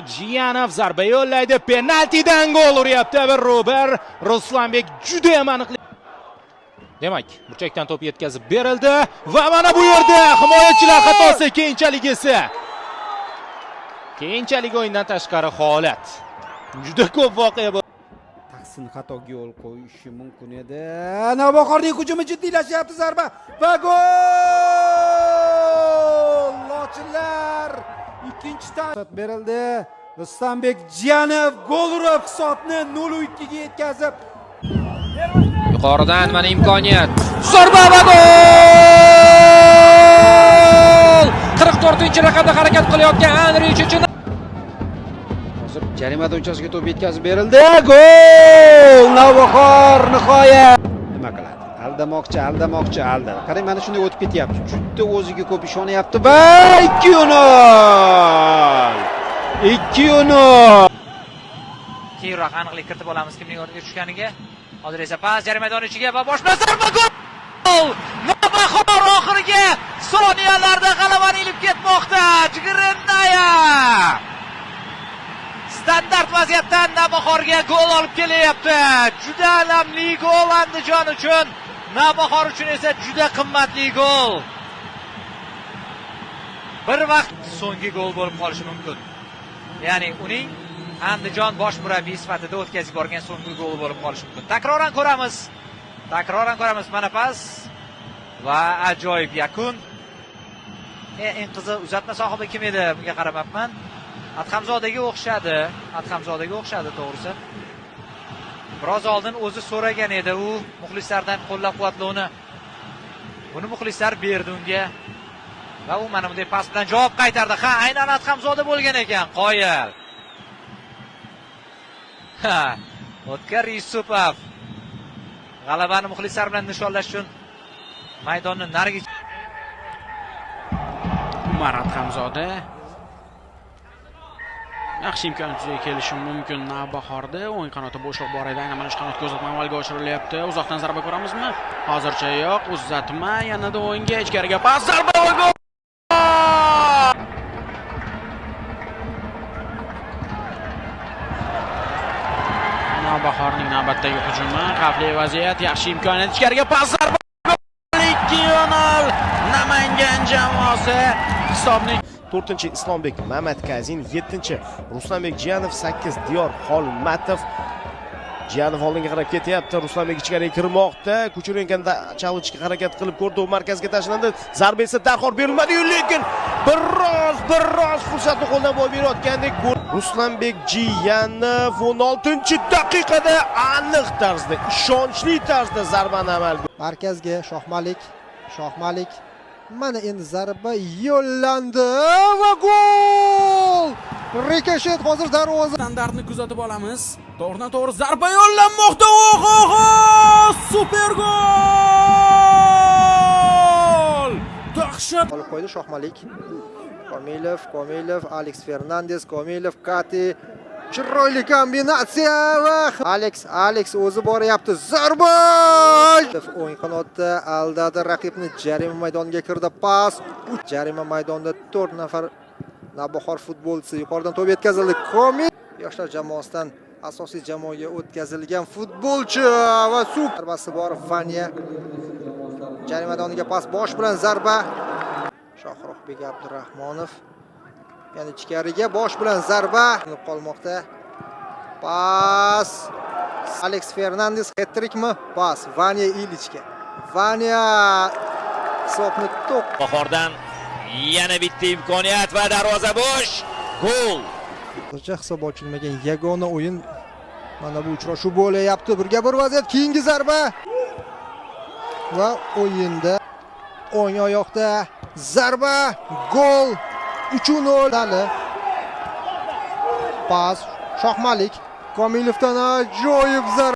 Jiyanov zarba yo'llaydi. Penaltidan gol uryapti Rober. Ruslanbek juda ham aniq. Demak, burchakdan to'p yetkazib berildi va mana bu yerda himoyachilar xatosi keyinchalik esa. Keyinchalik o'yindan tashqari holat. Juda ko'p voqea bo'ldi. Tahsin xatoga yo'l qo'yishi mumkin edi. Navbahorning hujumi jiddiylashyapti, zarba va gol! Lochinlar ikkinchi ta'sir berildi. Ruslanbek Jiyanov gol urib hisobni 0-2 ga yetkazib. Yuqoridan mana imkoniyat. Zarba va gol! 44-raqamda harakat qilayotgan Andrich uchun Hozir jarima uchasiga to'p yetkazib berildi. Gol! Navbahor nihoyat nima qiladi? Aldamoqchi. Qarang, mana shunday o'tib ketyapti. Juda o'ziga ko'p ishonyapti va 2-0. 2-0. Keyinroq aniqlik kiritib olamiz kimning o'rniga tushganiga. Hozir esa pas jarima maydoni ichiga va boshqa zarba gol! Navbahor oxiriga soniyalarda g'alabani ilib ketmoqda. Jigirindaya standart vaziyatdan Navbahorga gol olib kelyapti. Juda alamli gol Andijon uchun, Navbahor uchun esa juda qimmatli gol. Bir vaqt so'nggi gol bo'lib qolishi mumkin. Ya'ni uning Andijon bosh murabbiyi sifatida o'tkazib borgan so'nggi gol bo'lib qolishi mumkin. Takroran ko'ramiz. Mana pas va ajoyib yakun. Eng qiziq uzatma sohibi kim edi? Bunga qaramabman. Adhamzodaga o'xshadi to'g'risi. Biroz oldin o'zi so'ragan edi u muxlislardan qo'llab-quvvatlovni. Buni muxlislar berdi unga. Va u mana bunday pas bilan javob qaytardi. Ha, aynan Adhamzoda bo'lgan ekan, qoyil. O'tkar Yusupov g'alabani muxlislar bilan nishonlash uchun maydonni nariga Umar Adhamzoda yaxshi imkoniyatga kelishi mumkin. Navbahorda o'ng qanoti bo'shliq bor edi. Aynan mana shu qanot ko'rsatma amalga oshirilyapti. Uzoqdan zarba ko'ramizmi? Hozircha yo'q. Uzatma, yanada o'ngga ichkariga pas, zarba va gol! Navbahorning navbatdagi hujumi, xavfli vaziyat, yaxshi imkoniyat, ichkariga pas, zarba gol! 2-0 Namangan jamoasi hisobni 4-Islombek Mamadkazin, 7-Ruslanbek Jiyanov, 8 Diyor Xolmatov. Jiyanov oldinga qarab ketyapti, Ruslanbek ichkariga kirmoqda. Kuchurenkanda chalishga harakat qilib ko'rdi, u markazga tashlandi. Zarba esa darhol berilmadi, lekin biroz fursatni qo'ldan boy berayotgandek Ruslanbek Jiyanov 16-daqiqada aniq tarzda, ishonchli tarzda zarbani amalga markazga Shohmalik mana endi zarba yo'llandi va gol! Rikoshet hozir darvoza standartni kuzatib olamiz. To'g'ridan-to'g'ri zarba yo'llanmoqda. Oho! Super gol! Dahshat! olib qo'ydi Shohmalik. Komilov, Alex Fernandes, Kati. Chiroyli kombinatsiya va Alex o'zi boryapti. Zarba! O'ng qanotda aldadi raqibni, jarima maydoniga kirdi. Pas. Jarima maydonida 4 nafar Navbahor futbolchisi yuqoridan to'p yetkazildi. Yoshlar jamoasidan asosiy jamoaga o'tkazilgan futbolchi va zarbasi bor Vanya. Jarima maydoniga pas, bosh bilan zarba. Shohruxbek Abdurahmonov yana ichkariga bosh bilan zarba qolmoqda. Pas. Alex Fernandes hat-trickmi? Pas Vanya Ilichga. Vanya hisobni Bahordan yana bitta imkoniyat va darvoza bo'sh. Gol! Hozircha hisob ochilmagan yagona o'yin mana bu uchrashuv bo'layapti. Birga bir vaziyat, keyingi zarba va o'yinda o'ng oyoqda zarba, gol! 3-0. Pas Shohmalik Komilovdan ajoyib zarba.